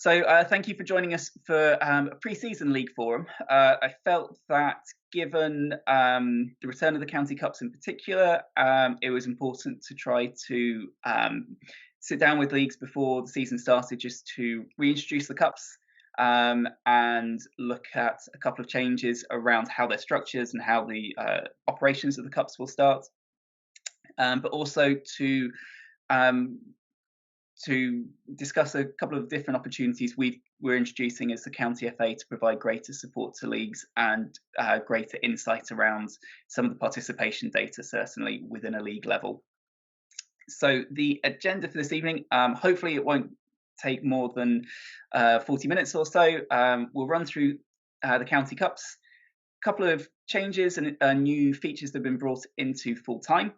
Thank you for joining us for a pre-season league forum. I felt that given the return of the county cups in particular, it was important to try to sit down with leagues before the season started, just to reintroduce the cups and look at a couple of changes around how they're structured and how the operations of the cups will start, but also um, to discuss a couple of different opportunities we're introducing as the County FA to provide greater support to leagues and greater insight around some of the participation data, certainly within a league level. So the agenda for this evening, hopefully it won't take more than 40 minutes or so. We'll run through the County Cups, a couple of changes and new features that have been brought into full time.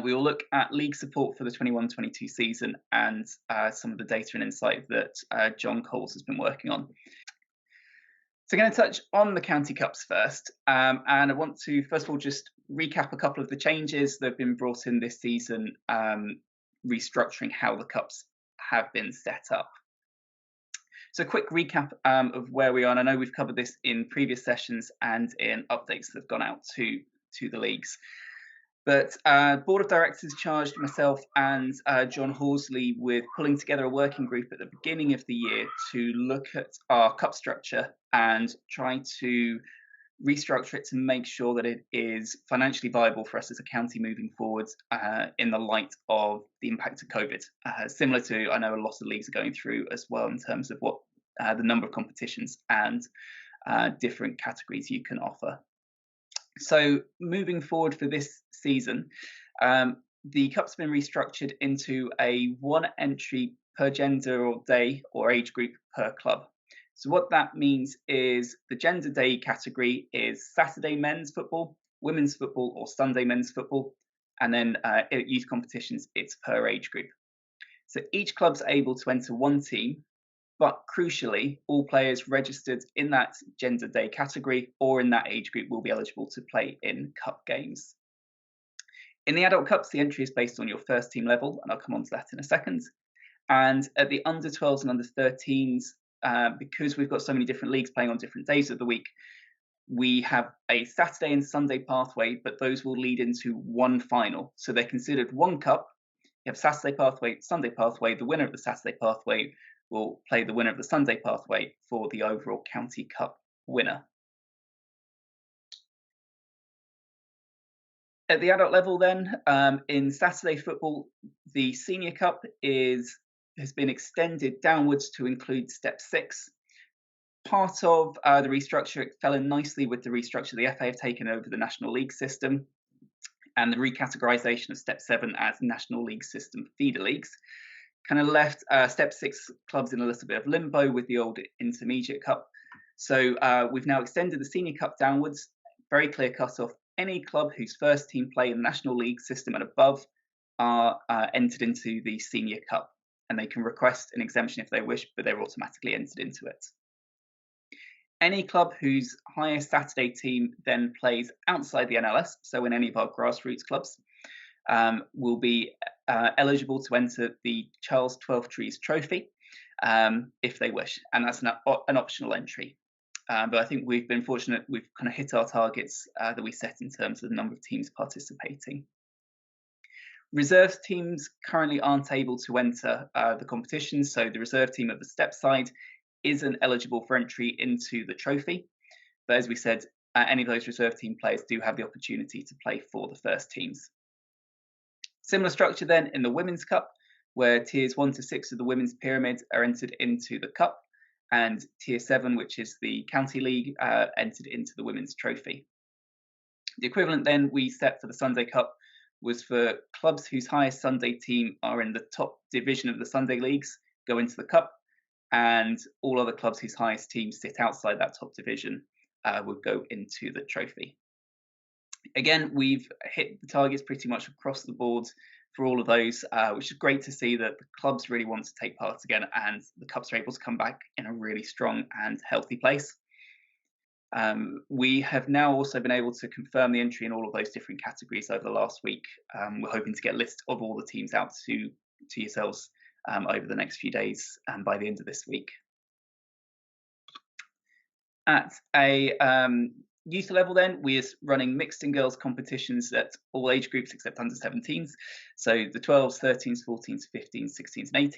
We will look at league support for the 21-22 season and some of the data and insight that John Coles has been working on. So I'm going to touch on the County Cups first, and I want to first of all just recap a couple of the changes that have been brought in this season, restructuring how the Cups have been set up. So a quick recap of where we are, and I know we've covered this in previous sessions and in updates that have gone out to the leagues. But Board of Directors charged myself and John Horsley with pulling together a working group at the beginning of the year to look at our cup structure and try to restructure it to make sure that it is financially viable for us as a county moving forward in the light of the impact of COVID. Similar to, I know a lot of leagues are going through as well in terms of what the number of competitions and different categories you can offer. So moving forward for this season, the Cup's been restructured into a one entry per gender or day or age group per club. So what that means is the gender day category is Saturday men's football, women's football or Sunday men's football, and then youth competitions, it's per age group. So each club's able to enter one team, but crucially, all players registered in that gender day category or in that age group will be eligible to play in cup games. In the adult cups, the entry is based on your first team level, and I'll come on to that in a second. And at the under 12s and under 13s, because we've got so many different leagues playing on different days of the week, we have a Saturday and Sunday pathway, but those will lead into one final. So they're considered one cup. You have Saturday pathway, Sunday pathway. The winner of the Saturday pathway will play the winner of the Sunday pathway for the overall County Cup winner. At the adult level then, in Saturday football, the Senior Cup has been extended downwards to include Step 6. Part of the restructure, it fell in nicely with the restructure the FA have taken over the National League system and the recategorisation of Step 7 as National League system feeder leagues. Kind of left Step 6 clubs in a little bit of limbo with the old Intermediate Cup. So we've now extended the Senior Cup downwards, very clear cut-off. Any club whose first team play in the National League system and above are entered into the Senior Cup, and they can request an exemption if they wish, but they're automatically entered into it. Any club whose highest Saturday team then plays outside the NLS, so in any of our grassroots clubs, will be eligible to enter the Charles Twelvetrees Trophy if they wish, and that's an optional entry. But I think we've been fortunate, we've kind of hit our targets that we set in terms of the number of teams participating. Reserves teams currently aren't able to enter the competition, so the reserve team of the Step side isn't eligible for entry into the trophy. But as we said, any of those reserve team players do have the opportunity to play for the first teams. Similar structure then in the Women's Cup, where tiers 1 to 6 of the women's pyramid are entered into the Cup, and tier 7, which is the County League, entered into the Women's Trophy. The equivalent then we set for the Sunday Cup was for clubs whose highest Sunday team are in the top division of the Sunday leagues go into the Cup, and all other clubs whose highest teams sit outside that top division would go into the trophy. Again, we've hit the targets pretty much across the board for all of those, which is great to see that the clubs really want to take part again and the Cups are able to come back in a really strong and healthy place. We have now also been able to confirm the entry in all of those different categories over the last week. We're hoping to get a list of all the teams out to yourselves over the next few days and by the end of this week. At a youth level then, we're running mixed and girls competitions at all age groups except under 17s. So the 12s, 13s, 14s, 15s, 16s and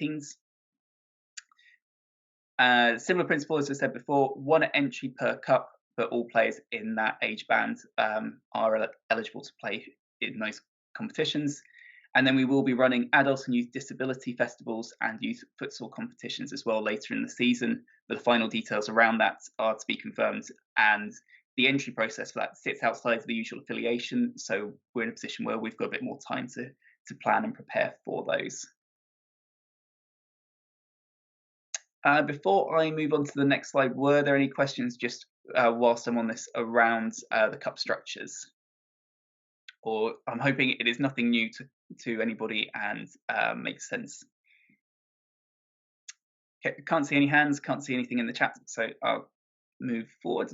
18s. Similar principle as I said before, one entry per cup, but all players in that age band are eligible to play in those competitions. And then we will be running adult and youth disability festivals and youth futsal competitions as well later in the season. But the final details around that are to be confirmed. And the entry process for that sits outside of the usual affiliation. So we're in a position where we've got a bit more time to plan and prepare for those. Before I move on to the next slide, were there any questions just whilst I'm on this around the cup structures? Or I'm hoping it is nothing new to anybody and makes sense. Okay, can't see any hands, can't see anything in the chat, so I'll move forward.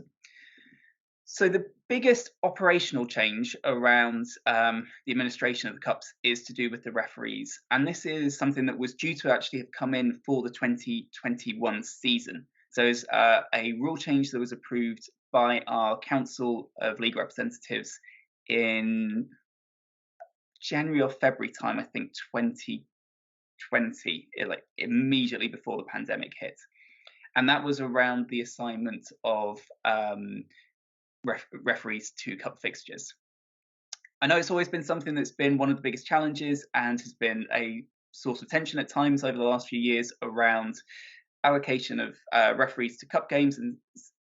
So the biggest operational change around the administration of the cups is to do with the referees, and this is something that was due to actually have come in for the 2021 season. So it's a rule change that was approved by our Council of League Representatives in January or February time, I think 2020, like immediately before the pandemic hit. And that was around the assignment of referees to cup fixtures. I know it's always been something that's been one of the biggest challenges and has been a source of tension at times over the last few years around allocation of referees to cup games, and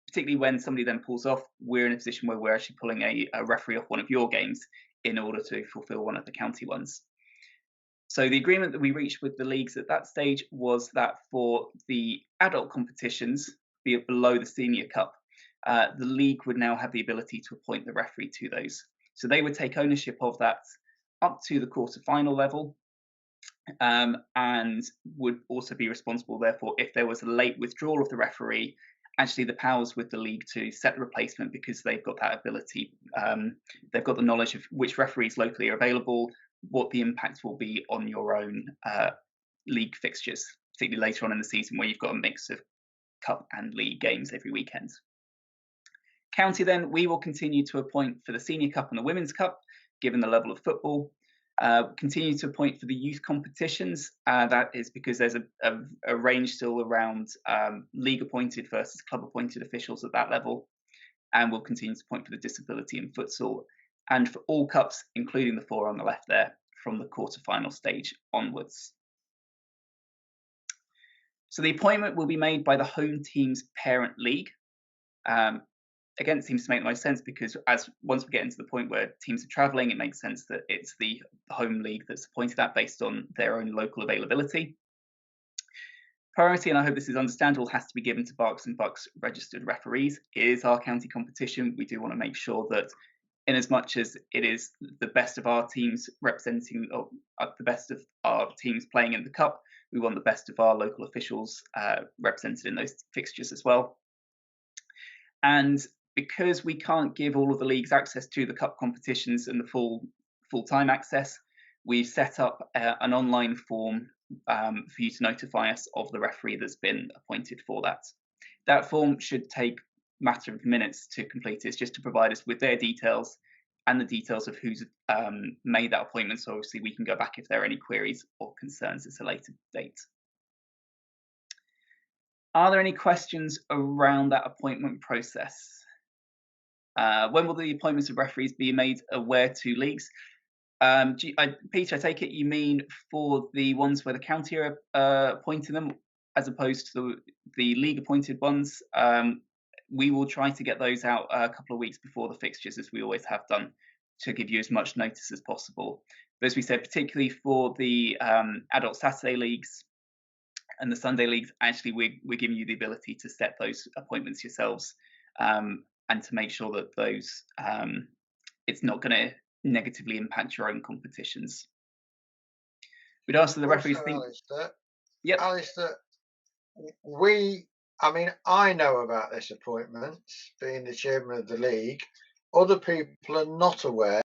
particularly when somebody then pulls off, we're in a position where we're actually pulling a referee off one of your games in order to fulfill one of the county ones. So the agreement that we reached with the leagues at that stage was that for the adult competitions, be it below the senior cup, the league would now have the ability to appoint the referee to those. So they would take ownership of that up to the quarter-final level, and would also be responsible, therefore, if there was a late withdrawal of the referee, actually the powers with the league to set the replacement, because they've got that ability. They've got the knowledge of which referees locally are available, what the impact will be on your own league fixtures, particularly later on in the season where you've got a mix of cup and league games every weekend. County then, we will continue to appoint for the Senior Cup and the Women's Cup, given the level of football. Continue to appoint for the youth competitions. That is because there's a range still around league appointed versus club appointed officials at that level. And we'll continue to appoint for the disability and futsal, and for all cups, including the 4 on the left there, from the quarter-final stage onwards. So the appointment will be made by the home team's parent league. Again, it seems to make the most sense because once we get into the point where teams are travelling, it makes sense that it's the home league that's appointed that based on their own local availability. Priority, and I hope this is understandable, has to be given to Berks and Bucks registered referees. It is our county competition. We do want to make sure that, in as much as it is the best of our teams representing, or the best of our teams playing in the cup, we want the best of our local officials represented in those fixtures as well. And because we can't give all of the leagues access to the cup competitions and the full-time access, we've set up an online form for you to notify us of the referee that's been appointed for that. That form should take a matter of minutes to complete. It's just to provide us with their details and the details of who's made that appointment, so obviously we can go back if there are any queries or concerns at a later date. Are there any questions around that appointment process? When will the appointments of referees be made aware to leagues? Peter, I take it you mean for the ones where the county are appointing them, as opposed to the league appointed ones? We will try to get those out a couple of weeks before the fixtures, as we always have done, to give you as much notice as possible. But as we said, particularly for the adult Saturday leagues and the Sunday leagues, actually we're giving you the ability to set those appointments yourselves, and to make sure that those it's not going to negatively impact your own competitions. We'd ask that the referees think. Alistair, Yep. Alistair, I know about this appointment, being the chairman of the league. Other people are not aware.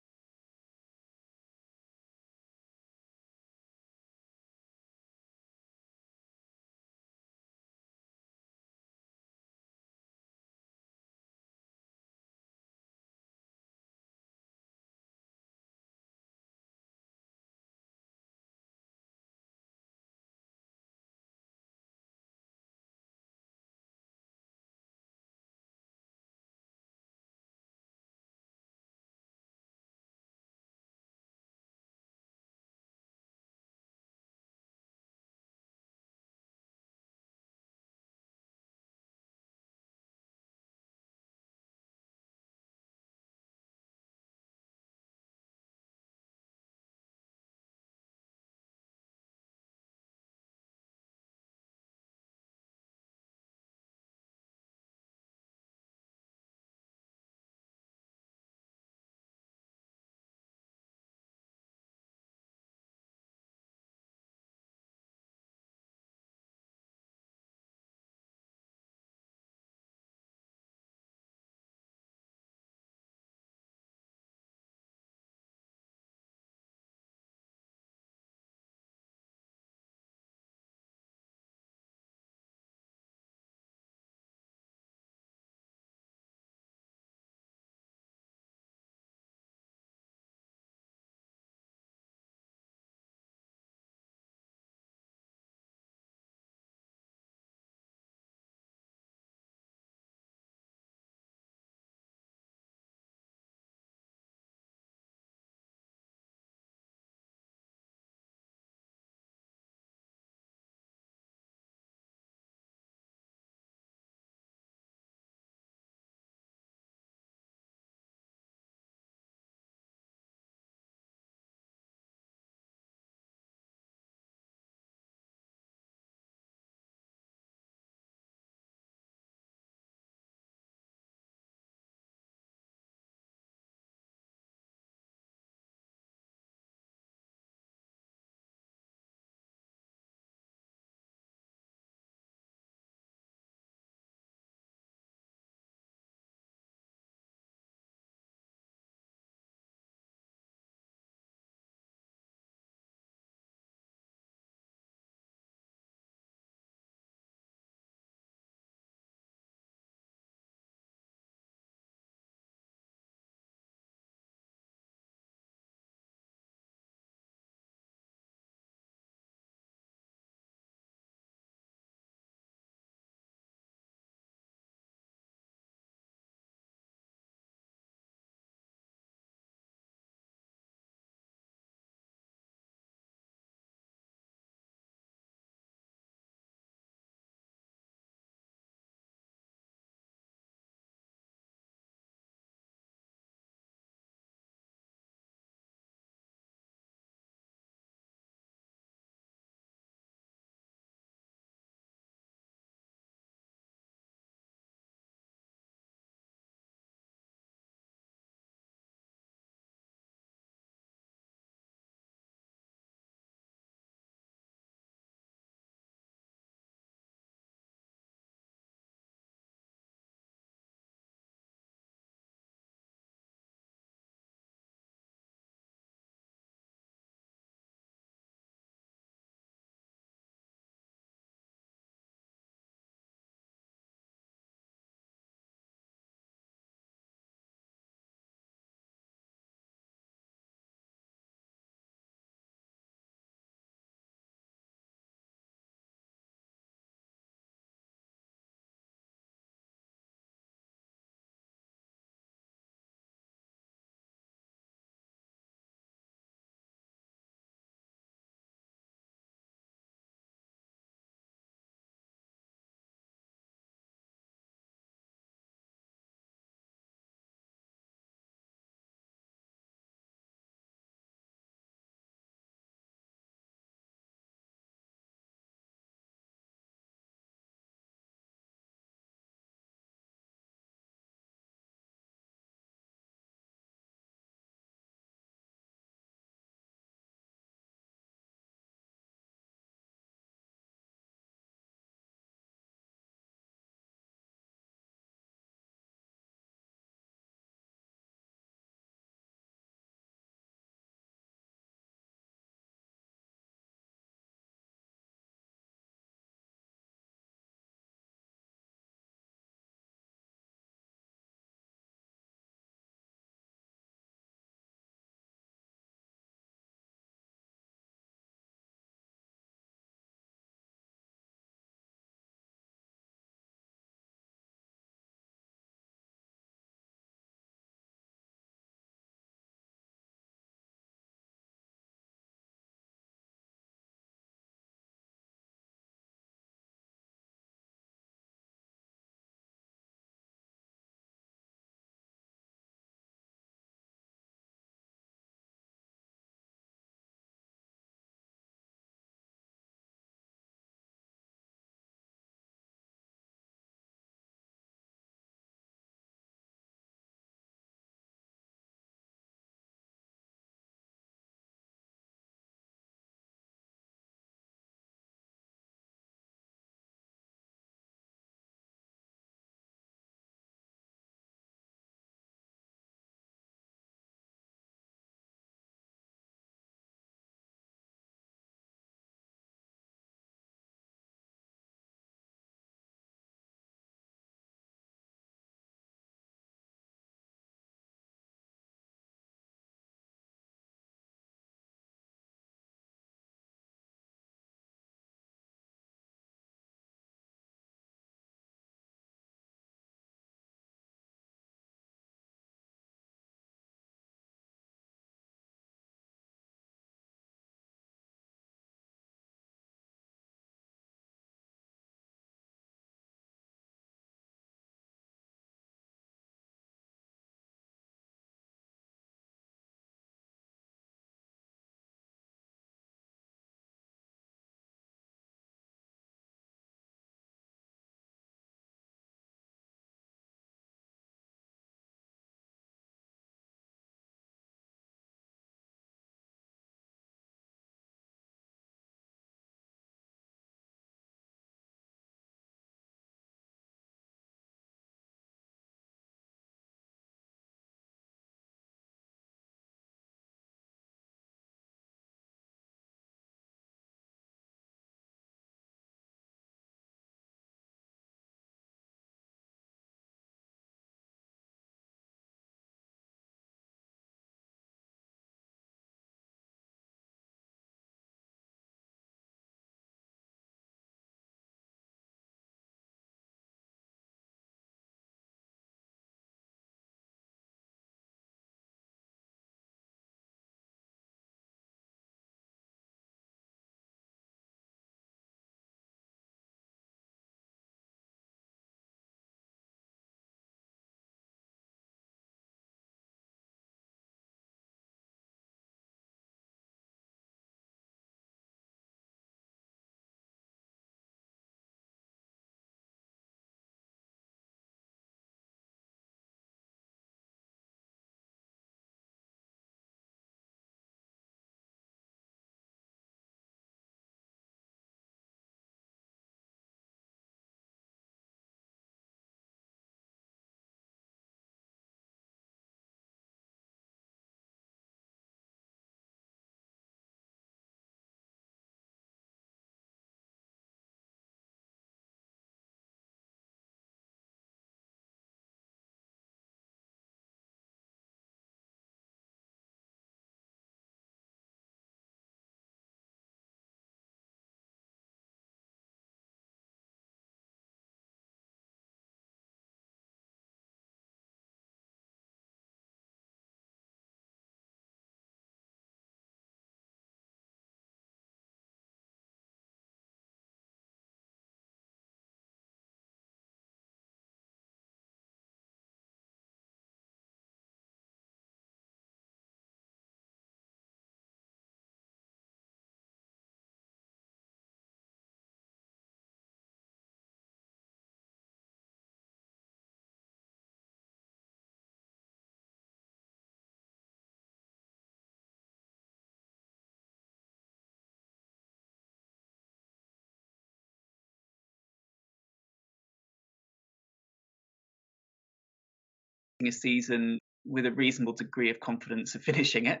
a season with a reasonable degree of confidence of finishing it,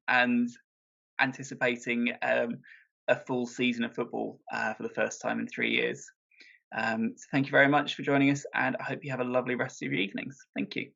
and anticipating a full season of football for the first time in 3 years. So thank you very much for joining us, and I hope you have a lovely rest of your evenings. Thank you.